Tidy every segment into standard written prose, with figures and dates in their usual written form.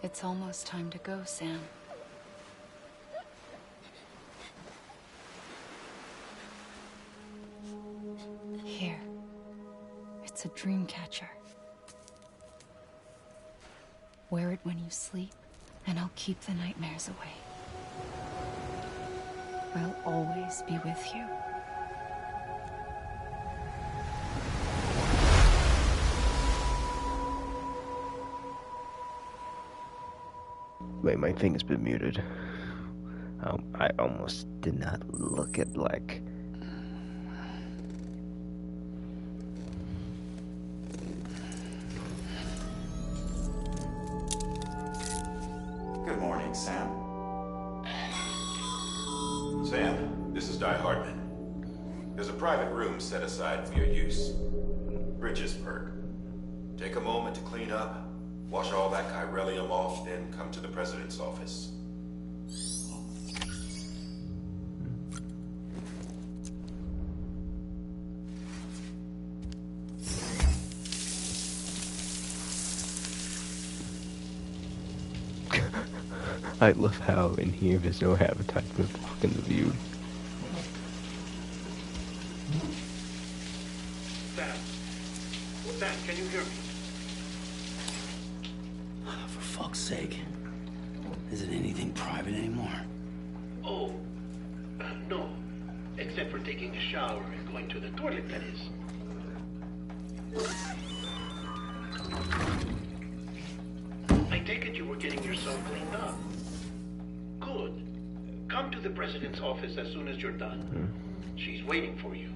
It's almost time to go, Sam. Here. It's a dream catcher. Wear it when you sleep, and I'll keep the nightmares away. I'll always be with you. Wait, my thing has been muted. I almost did not look at like. Good morning, Sam. Sam, this is Di Hardman. There's a private room set aside for your use. Bridges perk. Take a moment to clean up. Wash all that chiralium off, then come to the president's office. I love how in here there's no advertisement blocking the view. Sam, can you hear me? For fuck's sake. Isn't anything private anymore? Oh, no. Except for taking a shower and going to the toilet, that is. I take it you were getting yourself cleaned up. Good. Come to the president's office as soon as you're done. She's waiting for you.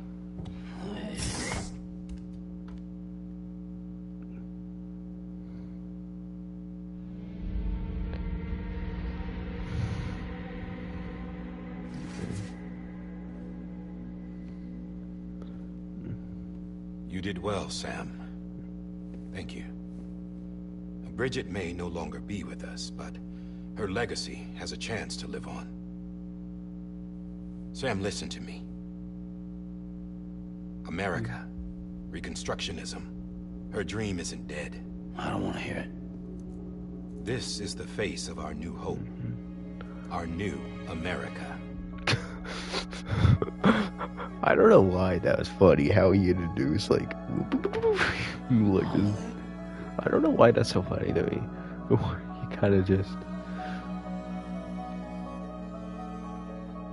You did well, Sam. Thank you. Bridget may no longer be with us, but her legacy has a chance to live on. Sam, listen to me. America, Reconstructionism, her dream isn't dead. I don't want to hear it. This is the face of our new hope. Our new America. I don't know why that was funny, how he introduced, like this. I don't know why that's so funny to me. He kind of just...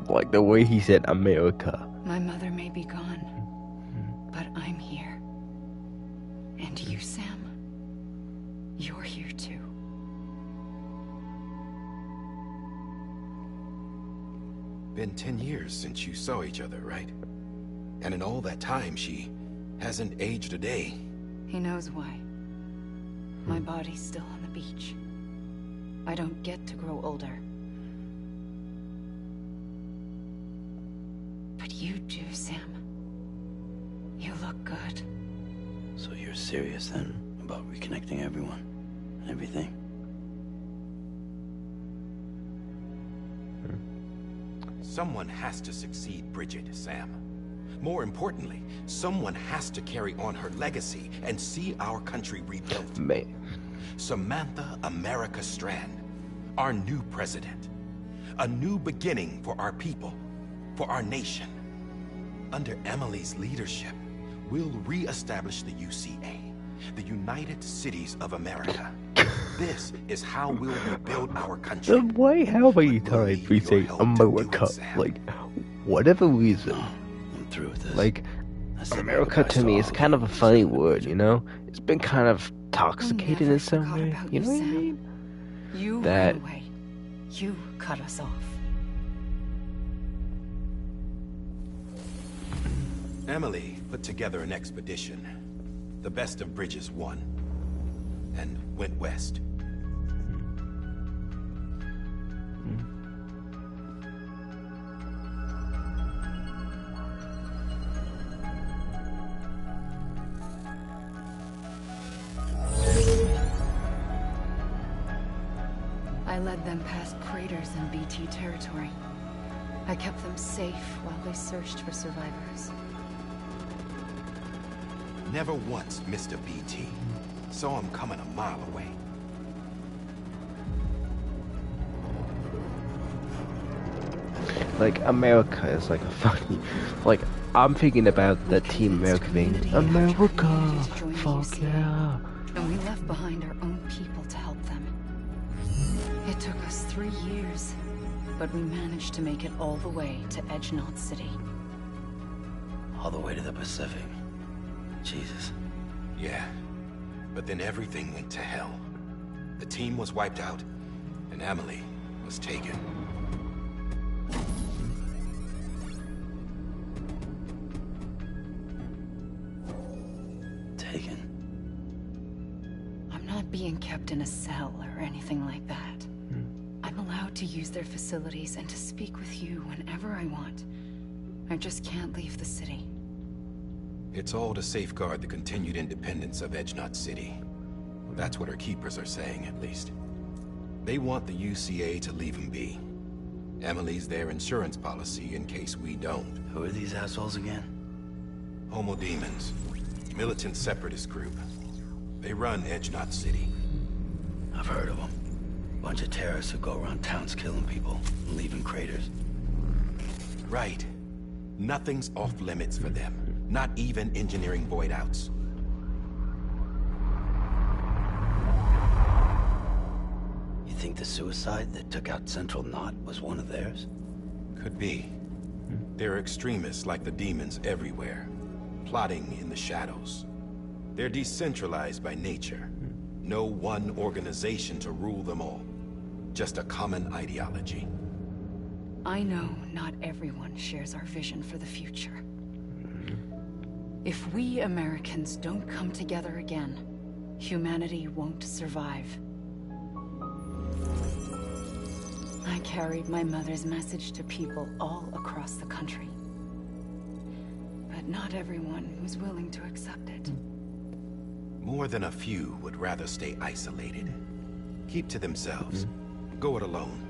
like the way he said America. My mother may be gone, but I'm here. And you, Sam, you're here too. Been 10 years since you saw each other, right? And in all that time, she hasn't aged a day. He knows why. My body's still on the beach. I don't get to grow older. But you do, Sam. You look good. So you're serious then about reconnecting everyone and everything? Someone has to succeed Bridget, Sam. More importantly, someone has to carry on her legacy and see our country rebuilt. Man. Samantha America Strand, our new president. A new beginning for our people, for our nation. Under Emily's leadership, we'll re-establish the UCA, the United Cities of America. This is how we'll rebuild our country. Why, how many times we say America? Like, whatever reason. I'm through with this. Like, America to me is kind of a funny word, you know? It's been kind of intoxicated in some way. You know what I mean? You That... ran away. You cut us off. Emily put together an expedition. The best of Bridges won. And went west. I led them past craters in BT territory. I kept them safe while they searched for survivors. Never once missed a BT. Saw him coming a mile away. Like, America is like a funny... Like, I'm thinking about the Team America thing. America! Fuck yeah! And we left behind our own people to help them. It took us 3 years, but we managed to make it all the way to Edgenot City. All the way to the Pacific. Jesus. Yeah, but then everything went to hell. The team was wiped out, and Emily was taken. Taken? I'm not being kept in a cell or anything like that. I'm allowed to use their facilities and to speak with you whenever I want. I just can't leave the city. It's all to safeguard the continued independence of Edgenot City. That's what our keepers are saying, at least. They want the UCA to leave him be. Emily's their insurance policy in case we don't. Who are these assholes again? Homo Demons. Militant separatist group. They run Edgenot City. I've heard of them. Bunch of terrorists who go around towns killing people and leaving craters. Right. Nothing's off limits for them. Not even engineering void outs. You think the suicide that took out Central Knot was one of theirs? Could be. There are extremists like the demons everywhere, plotting in the shadows. They're decentralized by nature. No one organization to rule them all. Just a common ideology. I know not everyone shares our vision for the future. If we Americans don't come together again, humanity won't survive. I carried my mother's message to people all across the country. But not everyone was willing to accept it. More than a few would rather stay isolated. Keep to themselves. Go it alone.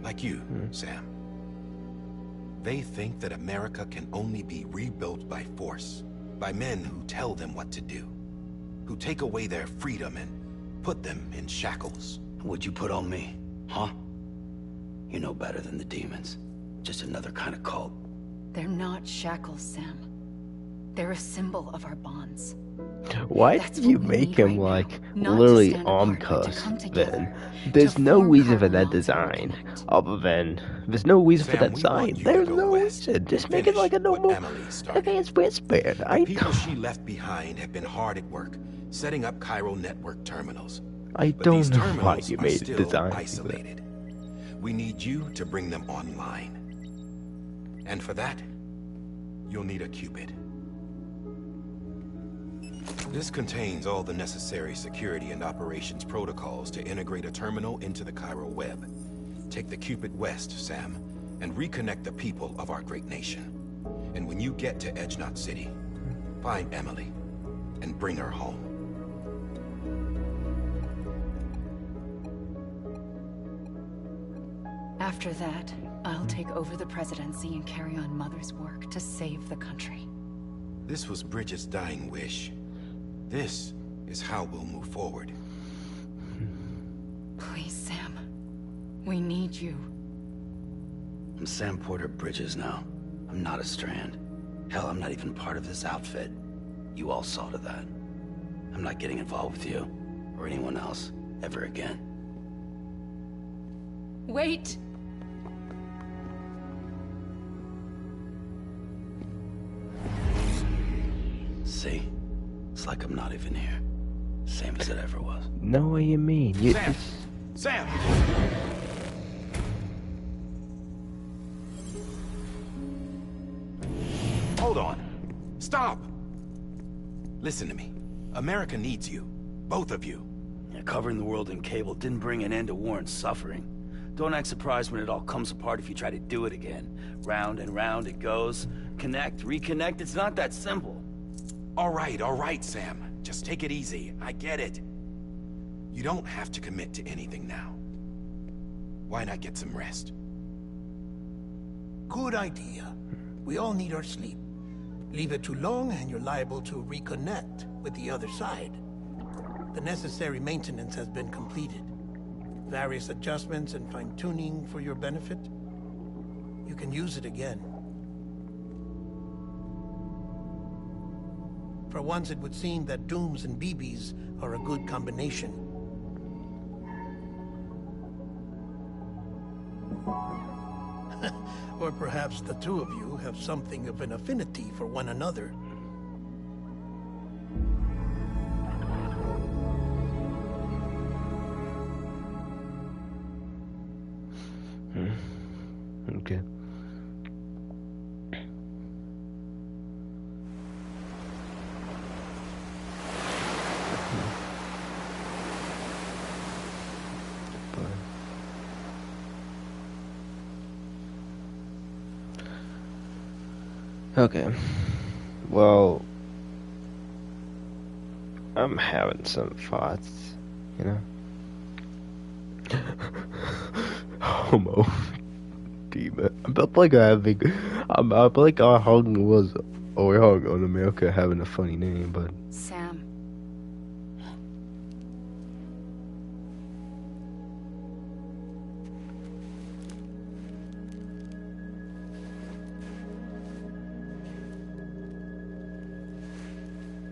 Like you, Sam. They think that America can only be rebuilt by force, by men who tell them what to do, who take away their freedom and put them in shackles. What'd you put on me, huh? You know better than the demons. Just another kind of cult. They're not shackles, Sam. They're a symbol of our bonds. Why That's did you what we make need him right like now. Not to literally stand arm apart, but to cussed come together, then? There's to no form reason for that parallels and design. connect. Other than there's no reason for Sam, that we sign. want you to There's go no west. reason. Just make it Finish like a what normal Emily started. advanced wristband. The I people don't she left behind have been hard at work, setting up chiral network terminals. I But don't these know why terminals you are made it still design like that. isolated. We need you to bring them online. And for that, you'll need a Cupid. This contains all the necessary security and operations protocols to integrate a terminal into the chiral web. Take the Cupid west, Sam, and reconnect the people of our great nation. And when you get to Edgenot City, find Emily and bring her home. After that, I'll take over the presidency and carry on Mother's work to save the country. This was Bridget's dying wish. This is how we'll move forward. Please, Sam. We need you. I'm Sam Porter Bridges now. I'm not a Strand. Hell, I'm not even part of this outfit. You all saw to that. I'm not getting involved with you, or anyone else, ever again. Wait! See? It's like I'm not even here. Same as it ever was. know what you mean. You, Sam! Sam! Hold on. Stop! Listen to me. America needs you. Both of you. Yeah, covering the world in cable didn't bring an end to war and suffering. Don't act surprised when it all comes apart if you try to do it again. Round and round it goes. Connect, reconnect, it's not that simple. All right, Sam. Just take it easy. I get it. You don't have to commit to anything now. Why not get some rest? Good idea. We all need our sleep. Leave it too long and you're liable to reconnect with the other side. The necessary maintenance has been completed. various adjustments and fine-tuning for your benefit, you can use it again. For once, it would seem that Dooms and BBs are a good combination. Or perhaps the two of you have something of an affinity for one another. Okay. Okay. Well, I'm having some thoughts, you know? Homo. Demon. I felt like having. I felt like our hung was. Oh, we hung on America having a funny name, but. Sam.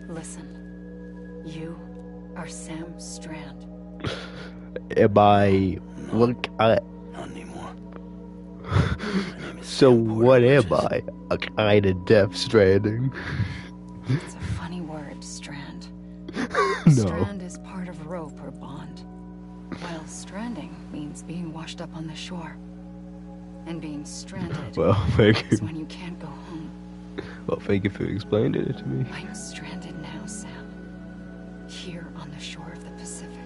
Listen. You are Sam Strand. Am I. Look, Not anymore. So what am I? A kind of Death Stranding? It's a funny word, Strand. No. Strand is part of rope or bond, while stranding means being washed up on the shore. And being stranded Well, thank is you. when you can't go home. Well, thank you for explaining it to me. I'm stranded now, Sam. Here on the shore of the Pacific.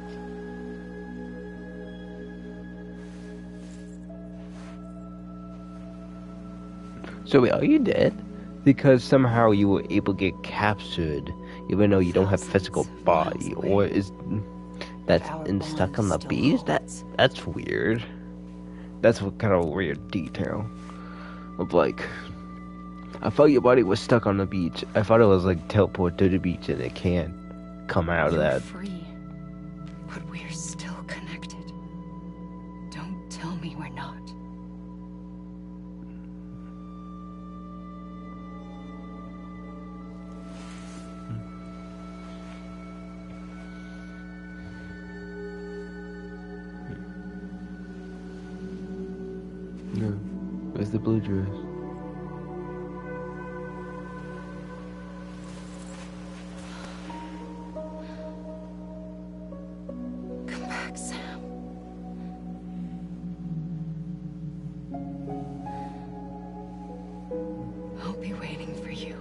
So wait, are you dead? Because somehow you were able to get captured, even though you don't have a physical body, or is that's stuck on the beach? That's weird. That's what kind of weird detail. Of like, I thought your body was stuck on the beach. I thought it was like teleport to the beach and it can't come out of You're that. free, but we're still connected. Don't tell me we're not. No. Where's the blue dress? Come back, Sam. I'll be waiting for you.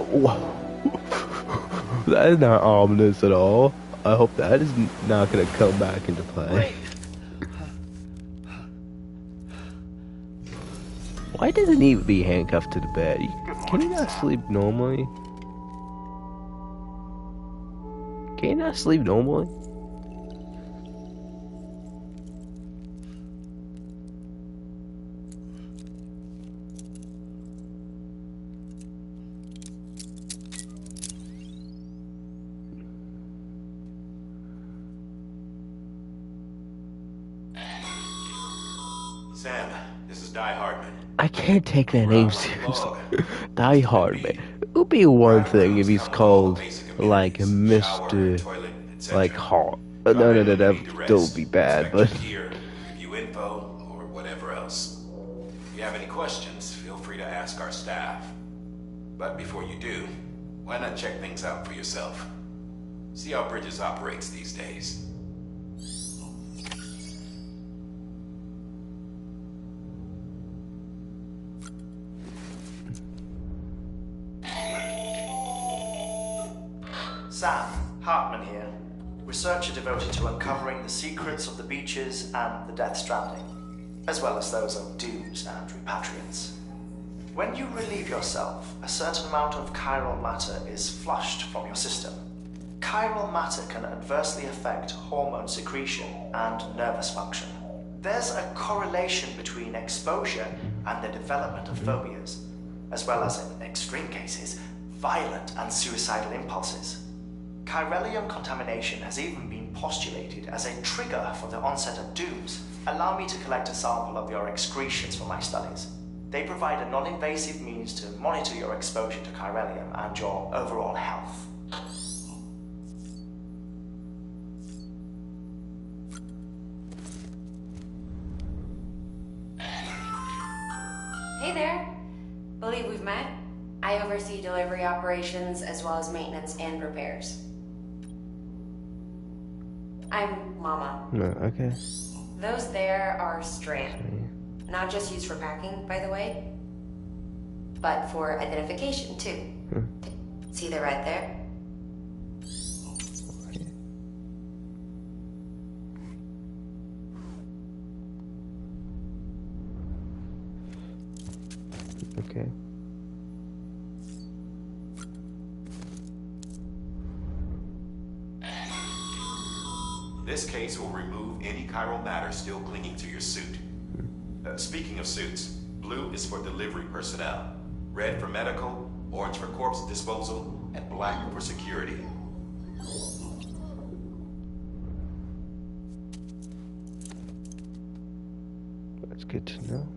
Whoa. That is not ominous at all. I hope that is not going to come back into play. Why does it need to be handcuffed to the bed? Can you not sleep normally? Can you not sleep normally? Sam, this is Die Hardman. I can't take that name seriously. Die Hard, man. It would be one thing if he's called, like, Mr. like, Hart. No, that would still be bad, but... Here, give you info, or whatever else. If you have any questions, feel free to ask our staff. But before you do, why not check things out for yourself? See how Bridges operates these days. Sam, Hartman here, researcher devoted to uncovering the secrets of the beaches and the Death Stranding, as well as those of dooms and repatriants. When you relieve yourself, a certain amount of chiral matter is flushed from your system. Chiral matter can adversely affect hormone secretion and nervous function. There's a correlation between exposure and the development of phobias, as well as, in extreme cases, violent and suicidal impulses. Chiralium contamination has even been postulated as a trigger for the onset of dooms. Allow me to collect a sample of your excretions for my studies. They provide a non-invasive means to monitor your exposure to chiralium and your overall health. Hey there. Believe we've met? I oversee delivery operations as well as maintenance and repairs. I'm Mama. No, okay. Those there are Strand. Not just used for packing, by the way, but for identification too. See the red there? Okay. This case will remove any chiral matter still clinging to your suit. Speaking of suits, blue is for delivery personnel, red for medical, orange for corpse disposal, and black for security. That's good to know.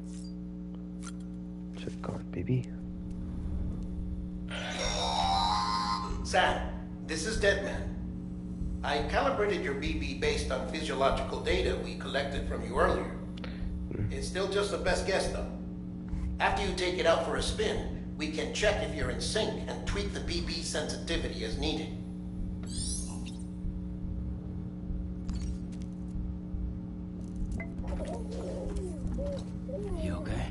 Check on, baby. Sam, this is Deadman. I calibrated your BB based on physiological data we collected from you earlier. It's still just a best guess, though. After you take it out for a spin, we can check if you're in sync and tweak the BB sensitivity as needed. You okay?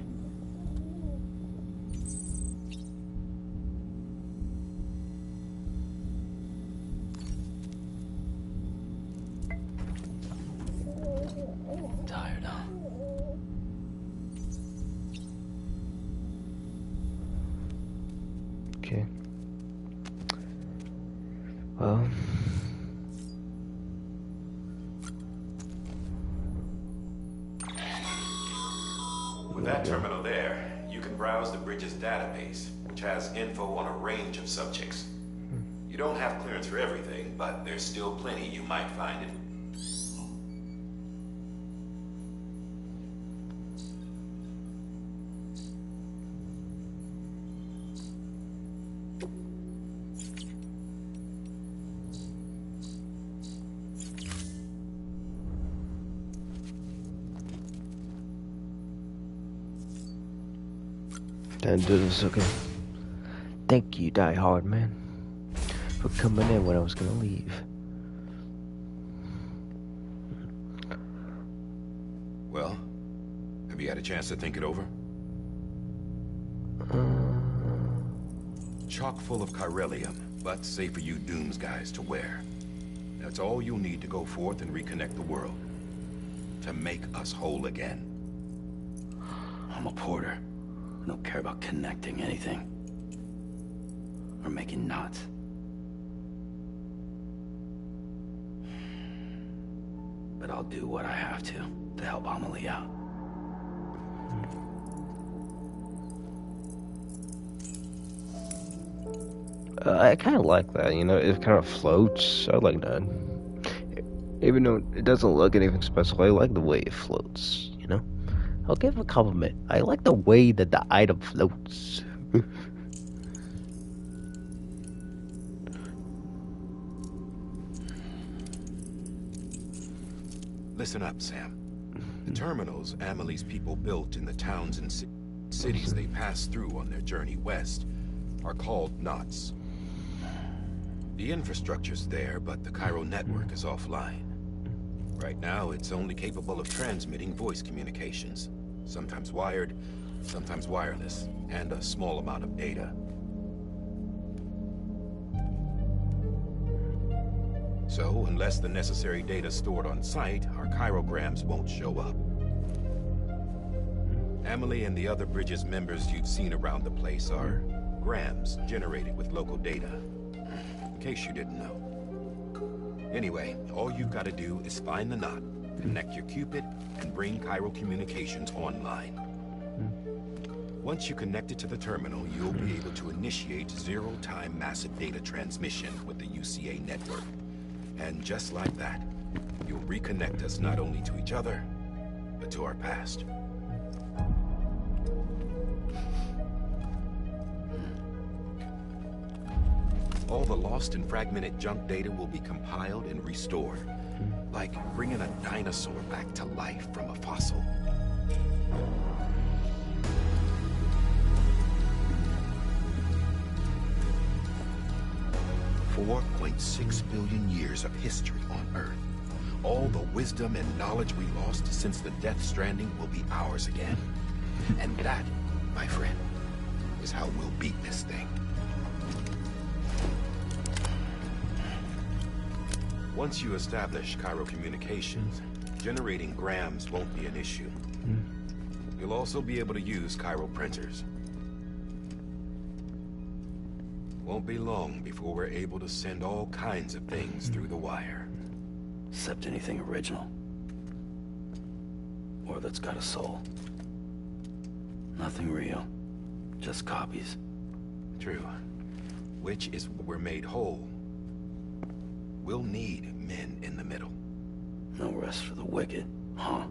Tired, huh? Okay. Well. With that terminal there, you can browse the bridge's database, which has info on a range of subjects. You don't have clearance for everything, but there's still plenty you might find it. That does okay. Thank you, Die Hard Man, for coming in when I was gonna leave. Well, have you had a chance to think it over? Chock full of chiralium, but safe for you Dooms guys to wear. That's all you'll need to go forth and reconnect the world. To make us whole again. I'm a porter. I don't care about connecting anything. Or making knots. But I'll do what I have to help Amelie out. I kind of like that, you know, it kind of floats. I like that. Even though it doesn't look anything special, I like the way it floats, you know? I'll give a compliment. I like the way that the item floats. Listen up, Sam. The terminals Amelie's people built in the towns and cities they passed through on their journey west are called knots. The infrastructure's there, but the chiral network is offline. Right now, it's only capable of transmitting voice communications. Sometimes wired, sometimes wireless, and a small amount of data. So, unless the necessary data stored on site, our chirograms won't show up. Emily and the other Bridges members you've seen around the place are grams generated with local data. In case you didn't know. Anyway, all you've got to do is find the knot, connect your Cupid, and bring Chiral Communications online. Once you connect it to the terminal, you'll be able to initiate zero-time massive data transmission with the UCA network. And just like that, you'll reconnect us not only to each other, but to our past. All the lost and fragmented junk data will be compiled and restored. Like bringing a dinosaur back to life from a fossil. 4.6 billion years of history on Earth. All the wisdom and knowledge we lost since the Death Stranding will be ours again. And that, my friend, is how we'll beat this thing. Once you establish Chiral Communications, generating grams won't be an issue. You'll also be able to use chiral printers. Won't be long before we're able to send all kinds of things through the wire. Except anything original. Or that's got a soul. Nothing real. Just copies. True. Which is what we're made whole. We'll need men in the middle. No rest for the wicked, huh?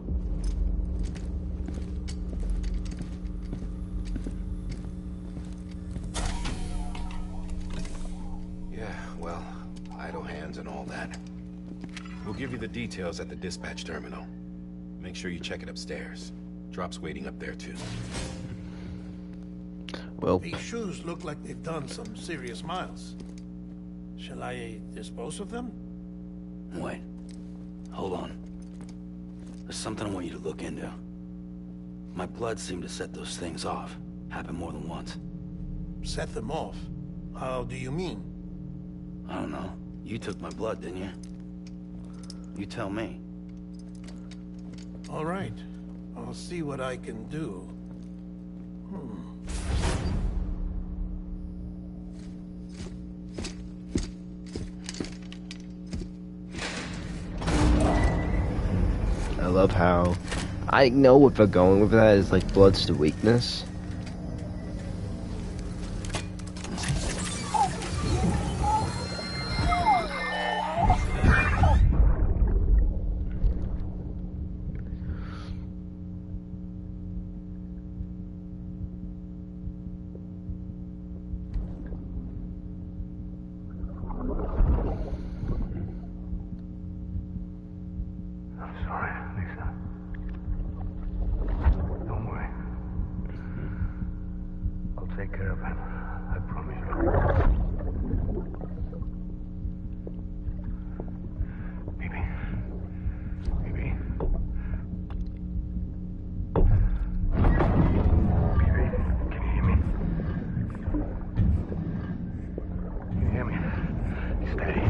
Yeah, well, idle hands and all that. We'll give you the details at the dispatch terminal. Make sure you check it upstairs. Drop's waiting up there, too. Well, These shoes look like they've done some serious miles. Shall I dispose of them? Wait. Hold on. There's something I want you to look into. My blood seemed to set those things off. Happened more than once. Set them off? How do you mean? I don't know. You took my blood, didn't you? You tell me. All right. I'll see what I can do. I love how I know if they're going with that is like blood's to weakness. I'm sorry, Lisa. Don't worry. I'll take care of him. I promise you.